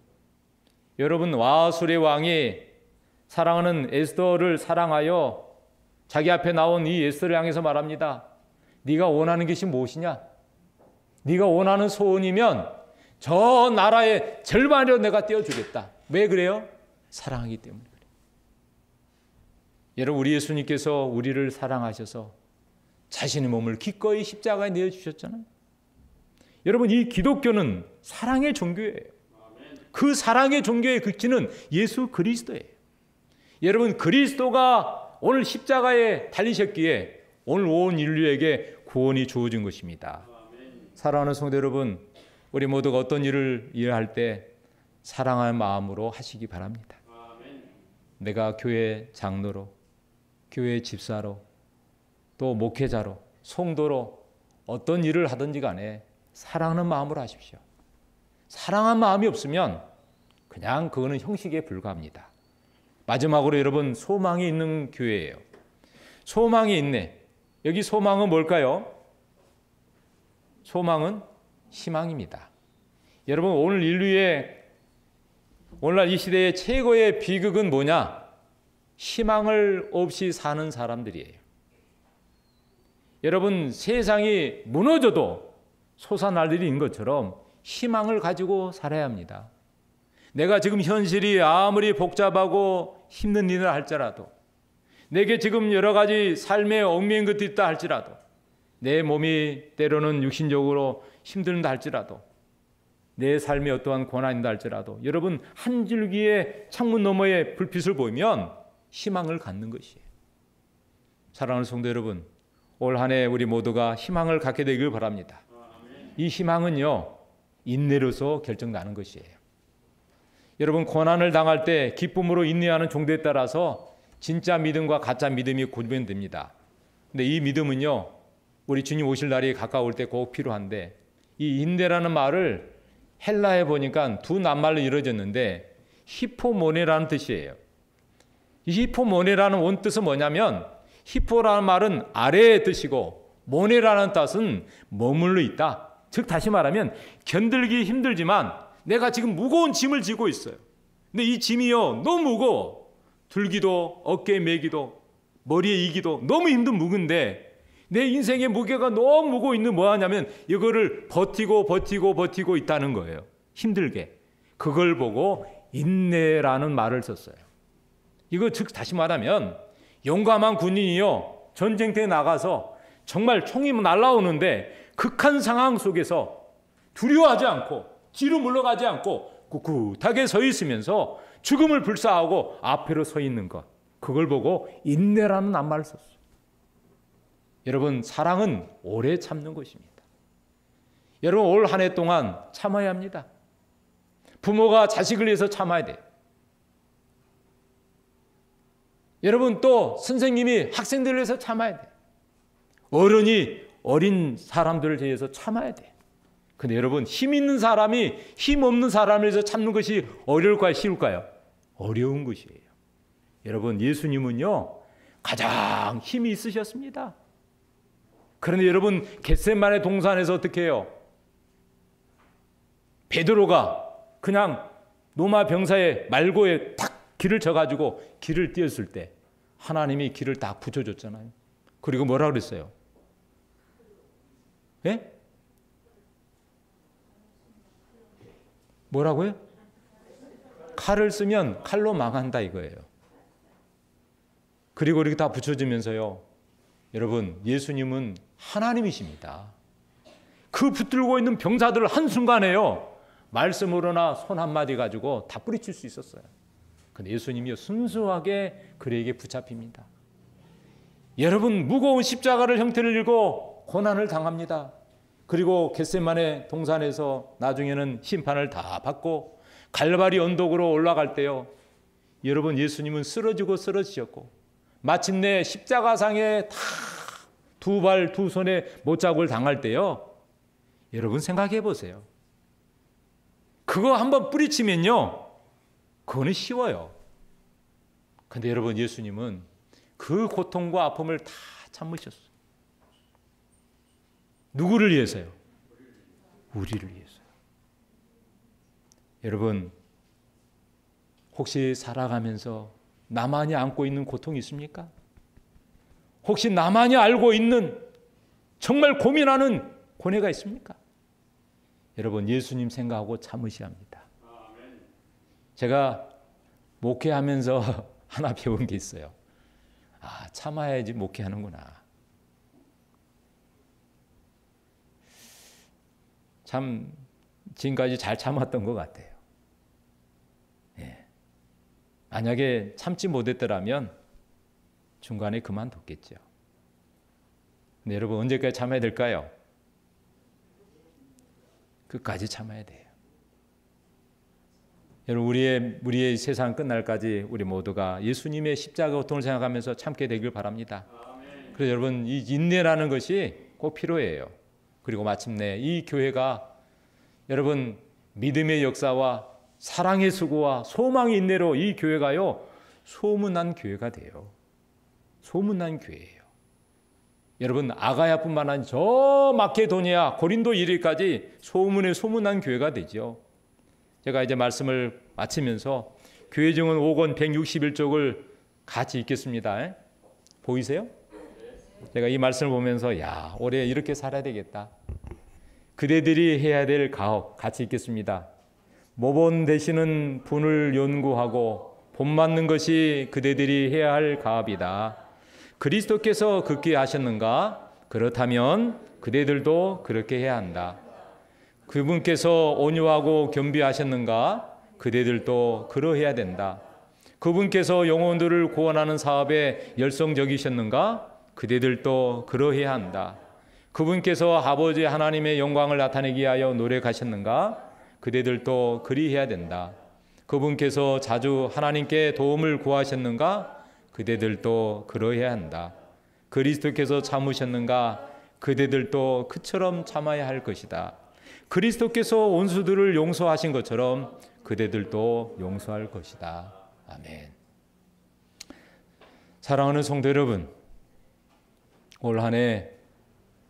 여러분, 와수의 왕이 사랑하는 에스더를 사랑하여 자기 앞에 나온 이 에스더를 향해서 말합니다. 네가 원하는 것이 무엇이냐? 네가 원하는 소원이면 저 나라의 절반으로 내가 떼어주겠다. 왜 그래요? 사랑하기 때문에 그래요. 여러분, 우리 예수님께서 우리를 사랑하셔서 자신의 몸을 기꺼이 십자가에 내어주셨잖아요. 여러분, 이 기독교는 사랑의 종교예요. 그 사랑의 종교의 극치는 예수 그리스도예요. 여러분, 그리스도가 오늘 십자가에 달리셨기에 오늘 온 인류에게 구원이 주어진 것입니다. 사랑하는 성도 여러분, 우리 모두가 어떤 일을 일할 때 사랑하는 마음으로 하시기 바랍니다. 내가 교회 장로로, 교회 집사로, 또 목회자로, 성도로 어떤 일을 하든지 간에 사랑하는 마음으로 하십시오. 사랑한 마음이 없으면 그냥 그거는 형식에 불과합니다. 마지막으로 여러분, 소망이 있는 교회예요. 소망이 있네. 여기 소망은 뭘까요? 소망은 희망입니다. 여러분, 오늘 인류의 오늘날 이 시대의 최고의 비극은 뭐냐? 희망을 없이 사는 사람들이에요. 여러분, 세상이 무너져도 솟아날 일이 있는 것처럼 희망을 가지고 살아야 합니다. 내가 지금 현실이 아무리 복잡하고 힘든 일을 할지라도, 내게 지금 여러 가지 삶에 얽매인 것도 있다 할지라도, 내 몸이 때로는 육신적으로 힘들다 할지라도, 내 삶에 어떠한 고난이 있다 할지라도, 여러분, 한 줄기의 창문 너머에 불빛을 보면 희망을 갖는 것이에요. 사랑하는 성도 여러분, 올 한 해 우리 모두가 희망을 갖게 되길 바랍니다. 이 희망은요, 인내로서 결정나는 것이에요. 여러분, 고난을 당할 때 기쁨으로 인내하는 정도에 따라서 진짜 믿음과 가짜 믿음이 구분됩니다. 근데 이 믿음은요, 우리 주님 오실 날이 가까울 때 꼭 필요한데, 이 인내라는 말을 헬라에 보니까 두 낱말로 이루어졌는데 히포모네라는 뜻이에요. 이 히포모네라는 원뜻은 뭐냐면, 히포라는 말은 아래의 뜻이고 모네라는 뜻은 머물러 있다. 즉 다시 말하면 견딜기 힘들지만 내가 지금 무거운 짐을 지고 있어요. 근데 이 짐이요, 너무 무거워. 들기도 어깨에 메기도 머리에 이기도 너무 힘든 무게인데, 내 인생의 무게가 너무 무거워 있는 뭐 하냐면 이거를 버티고 있다는 거예요. 힘들게. 그걸 보고 인내라는 말을 썼어요. 이거 즉 다시 말하면 용감한 군인이요, 전쟁터에 나가서 정말 총이 날아오는데 극한 상황 속에서 두려워하지 않고 뒤로 물러가지 않고 꿋꿋하게 서 있으면서 죽음을 불사하고 앞으로 서 있는 것, 그걸 보고 인내라는 낱말을 썼어요. 여러분, 사랑은 오래 참는 것입니다. 여러분, 올 한 해 동안 참아야 합니다. 부모가 자식을 위해서 참아야 돼요. 여러분, 또 선생님이 학생들을 위해서 참아야 돼요. 어른이 어린 사람들을 위해서 참아야 돼요. 근데 여러분, 힘 있는 사람이 힘 없는 사람을 위해서 참는 것이 어려울까요? 쉬울까요? 어려운 것이에요. 여러분, 예수님은요, 가장 힘이 있으셨습니다. 그런데 여러분, 겟세마네 동산에서 어떻게 해요? 베드로가 그냥 노마 병사의 말고에 탁 길을 져가지고 길을 띄었을 때 하나님이 길을 딱 붙여줬잖아요. 그리고 뭐라 그랬어요? 예? 뭐라고요? 칼을 쓰면 칼로 망한다 이거예요. 그리고 이렇게 다 붙여주면서요, 여러분, 예수님은 하나님이십니다. 그 붙들고 있는 병사들을 한순간에요, 말씀으로나 손 한마디 가지고 다 뿌리칠 수 있었어요. 근데 예수님이 순수하게 그에게 붙잡힙니다. 여러분, 무거운 십자가를 형태를 잃고 고난을 당합니다. 그리고 겟세마네 동산에서 나중에는 심판을 다 받고 갈바리 언덕으로 올라갈 때요, 여러분, 예수님은 쓰러지셨고 마침내 십자가상에 다 두 발 두 손에 못자국을 당할 때요, 여러분 생각해 보세요. 그거 한번 뿌리치면요, 그거는 쉬워요. 근데 여러분, 예수님은 그 고통과 아픔을 다 참으셨어요. 누구를 위해서요? 우리를 위해서요. 여러분, 혹시 살아가면서 나만이 안고 있는 고통이 있습니까? 혹시 나만이 알고 있는 정말 고민하는 고뇌가 있습니까? 여러분, 예수님 생각하고 참으셔야 합니다. 제가 목회하면서 하나 배운 게 있어요. 아, 참아야지 목회하는구나. 참 지금까지 잘 참았던 것 같아요. 만약에 참지 못했더라면 중간에 그만뒀겠죠. 근데 여러분 언제까지 참아야 될까요? 끝까지 참아야 돼요. 여러분 우리의 세상 끝날까지 우리 모두가 예수님의 십자가 고통을 생각하면서 참게 되길 바랍니다. 그래서 여러분 이 인내라는 것이 꼭 필요해요. 그리고 마침내 이 교회가 여러분 믿음의 역사와 사랑의 수고와 소망의 인내로 이 교회가요 소문난 교회가 돼요. 소문난 교회예요. 여러분 아가야뿐만 아니라 저 마케도니아 고린도 이르기까지 소문난 교회가 되죠. 제가 이제 말씀을 마치면서 교회 증언 5권 161쪽을 같이 읽겠습니다. 보이세요? 제가 이 말씀을 보면서 야 올해 이렇게 살아야 되겠다. 그대들이 해야 될 가업 같이 읽겠습니다. 모본 되시는 분을 연구하고 본받는 것이 그대들이 해야 할 가업이다. 그리스도께서 그렇게 하셨는가? 그렇다면 그대들도 그렇게 해야 한다. 그분께서 온유하고 겸비하셨는가? 그대들도 그러해야 된다. 그분께서 영혼들을 구원하는 사업에 열성적이셨는가? 그대들도 그러해야 한다. 그분께서 아버지 하나님의 영광을 나타내기 위하여 노력하셨는가? 그대들도 그리해야 된다. 그분께서 자주 하나님께 도움을 구하셨는가? 그대들도 그러해야 한다. 그리스도께서 참으셨는가? 그대들도 그처럼 참아야 할 것이다. 그리스도께서 원수들을 용서하신 것처럼 그대들도 용서할 것이다. 아멘. 사랑하는 성도 여러분, 올 한 해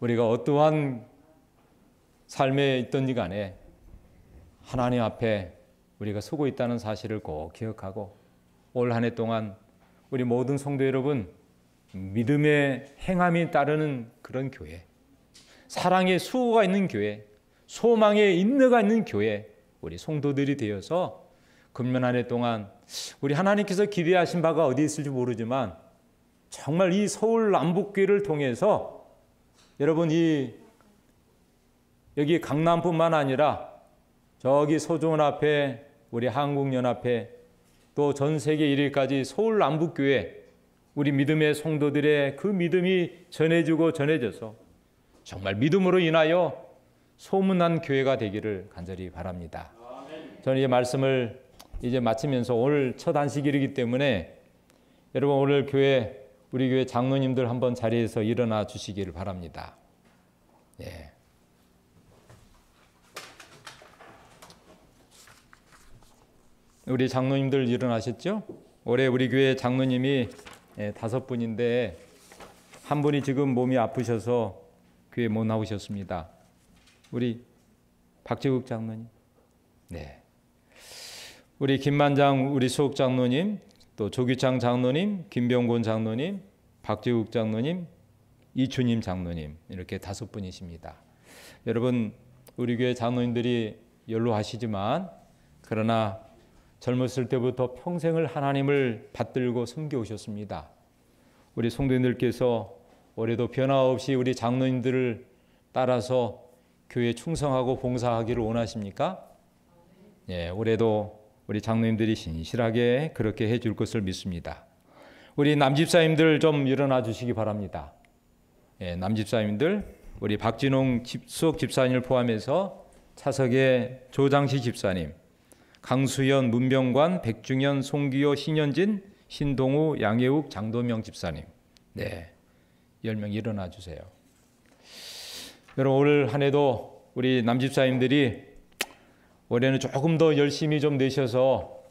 우리가 어떠한 삶에 있든지 간에 하나님 앞에 우리가 서고 있다는 사실을 꼭 기억하고 올 한 해 동안 우리 모든 성도 여러분 믿음의 행함이 따르는 그런 교회, 사랑의 수고가 있는 교회, 소망의 인내가 있는 교회 우리 성도들이 되어서 금년 한 해 동안 우리 하나님께서 기대하신 바가 어디 있을지 모르지만 정말 이 서울 남북교회를 통해서 여러분 여기 강남뿐만 아니라 저기 서초원 앞에 우리 한국연합회 또 전 세계 1위까지 서울 남북교회 우리 믿음의 성도들의 그 믿음이 전해지고 전해져서 정말 믿음으로 인하여 소문난 교회가 되기를 간절히 바랍니다. 저는 이 말씀을 이제 마치면서 오늘 첫 안식일이기 때문에 여러분 오늘 우리 교회 장로님들 한번 자리에서 일어나 주시기를 바랍니다. 예. 우리 장로님들 일어나셨죠? 올해 우리 교회 장로님이 5분인데 한 분이 지금 몸이 아프셔서 교회 못 나오셨습니다. 우리 박재국 장로님, 네, 우리 김만장 우리 수옥 장로님, 또 조규창 장로님, 김병곤 장로님, 박재국 장로님, 이춘임 장로님 이렇게 5분이십니다. 여러분 우리 교회 장로님들이 연로하시지만 그러나 젊었을 때부터 평생을 하나님을 받들고 섬겨오셨습니다. 우리 성도님들께서 올해도 변화없이 우리 장로님들을 따라서 교회에 충성하고 봉사하기를 원하십니까? 예, 올해도 우리 장로님들이 신실하게 그렇게 해줄 것을 믿습니다. 우리 남집사님들 좀 일어나 주시기 바랍니다. 예, 남집사님들 우리 박진홍 수석 집사님을 포함해서 차석의 조장시 집사님, 강수현, 문병관, 백중현, 송기호, 신현진, 신동우, 양혜욱, 장도명 집사님, 네, 10명 일어나 주세요. 여러분 올 한 해도 우리 남집사님들이 올해는 조금 더 열심히 좀 내셔서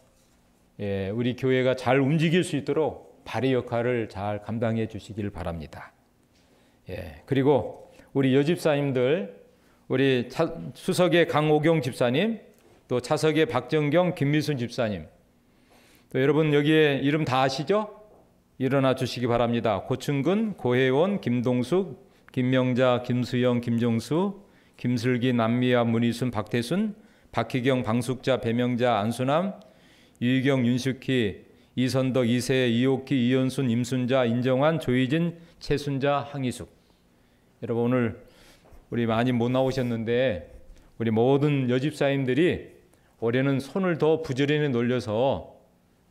우리 교회가 잘 움직일 수 있도록 발의 역할을 잘 감당해 주시길 바랍니다. 그리고 우리 여집사님들, 우리 수석의 강오경 집사님, 또 차석의 박정경, 김미순 집사님, 또 여러분 여기에 이름 다 아시죠? 일어나 주시기 바랍니다. 고충근, 고혜원, 김동숙, 김명자, 김수영, 김종수, 김슬기, 남미아, 문희순, 박태순, 박희경, 방숙자, 배명자, 안수남, 유희경, 윤숙희, 이선덕, 이세혜, 이옥희, 이현순, 임순자, 인정환, 조희진, 최순자, 항희숙. 여러분 오늘 우리 많이 못 나오셨는데 우리 모든 여집사님들이 올해는 손을 더 부지런히 놀려서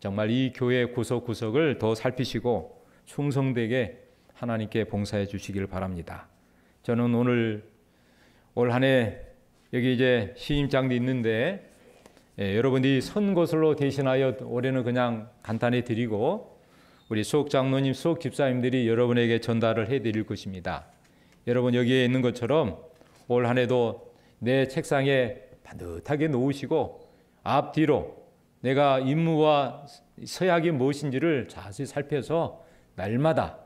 정말 이 교회 구석구석을 더 살피시고 충성되게 하나님께 봉사해 주시길 바랍니다. 저는 올 한 해 여기 이제 시임장도 있는데 여러분이 선것으로 대신하여 올해는 그냥 간단히 드리고 우리 수옥 장로님, 수옥 집사님들이 여러분에게 전달을 해드릴 것입니다. 여러분 여기에 있는 것처럼 올 한 해도 내 책상에 반듯하게 놓으시고 앞뒤로 내가 임무와 서약이 무엇인지를 자세히 살펴서 날마다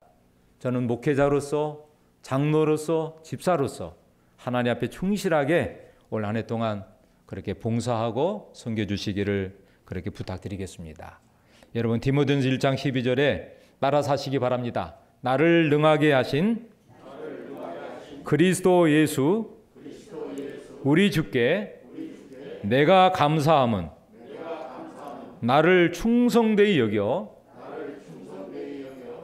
저는 목회자로서, 장로로서, 집사로서 하나님 앞에 충실하게 올 한 해 동안 그렇게 봉사하고 섬겨주시기를 그렇게 부탁드리겠습니다. 여러분 디모데전서 1장 12절에 따라서 하시기 바랍니다. 나를 능하게 하신 그리스도 예수 우리 주께 내가 감사함은 나를 충성되이 여겨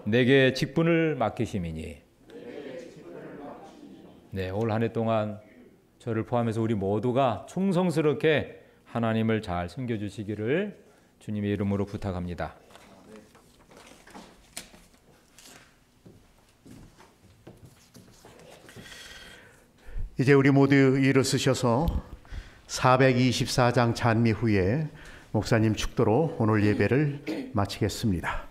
내게 직분을 맡기심이니. 네, 올 한 해 동안 저를 포함해서 우리 모두가 충성스럽게 하나님을 잘 섬겨주시기를 주님의 이름으로 부탁합니다. 이제 우리 모두 일어서셔서 424장 찬미 후에 목사님 축도로 오늘 예배를 마치겠습니다.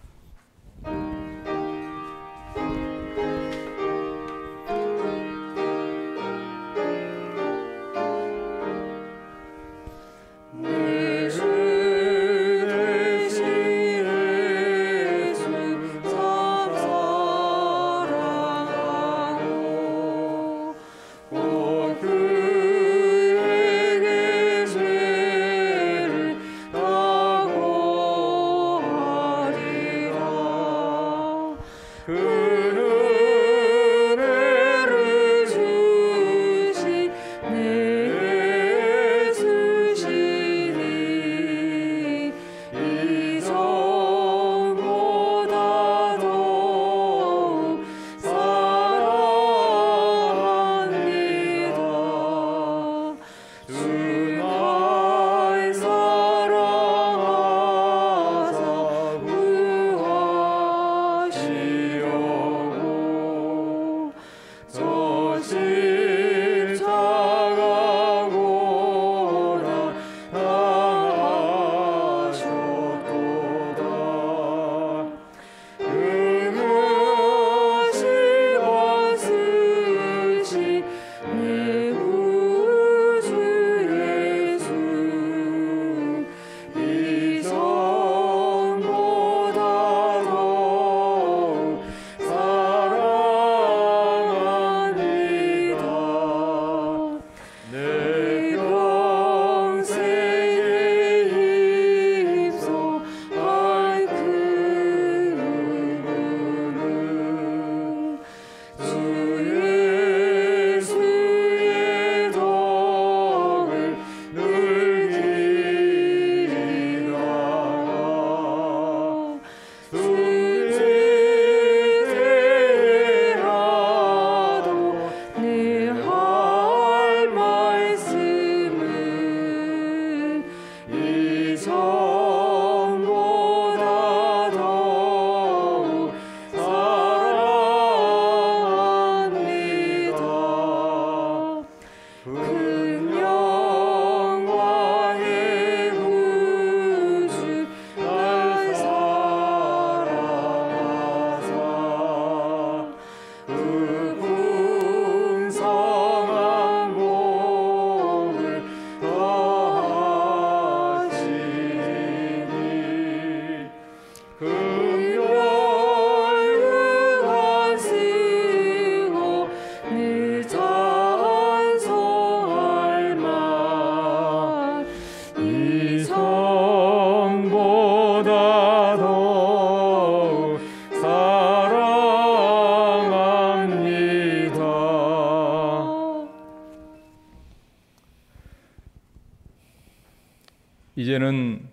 이제는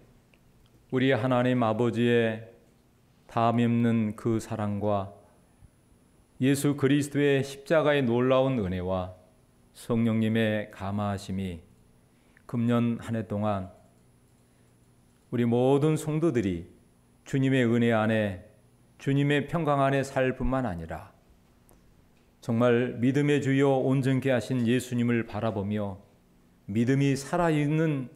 우리 하나님 아버지의 다함없는 그 사랑과 예수 그리스도의 십자가의 놀라운 은혜와 성령님의 감화하심이 금년 한 해 동안 우리 모든 성도들이 주님의 은혜 안에, 주님의 평강 안에 살 뿐만 아니라 정말 믿음의 주여 온전케 하신 예수님을 바라보며 믿음이 살아있는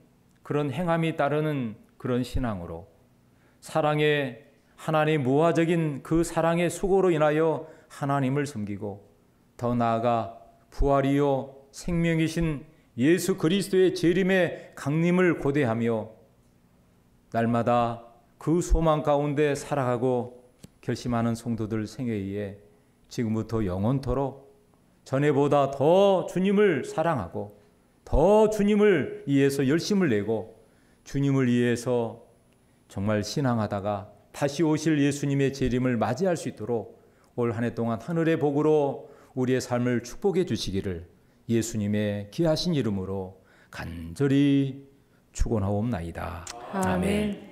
그런 행함이 따르는 그런 신앙으로 사랑의 하나님 무화적인 그 사랑의 수고로 인하여 하나님을 섬기고 더 나아가 부활이요 생명이신 예수 그리스도의 재림의 강림을 고대하며 날마다 그 소망 가운데 살아가고 결심하는 성도들 생애에 지금부터 영원토록 전에보다 더 주님을 사랑하고 더 주님을 위해서 열심을 내고 주님을 위해서 정말 신앙하다가 다시 오실 예수님의 재림을 맞이할 수 있도록 올 한 해 동안 하늘의 복으로 우리의 삶을 축복해 주시기를 예수님의 귀하신 이름으로 간절히 축원하옵나이다. 아멘.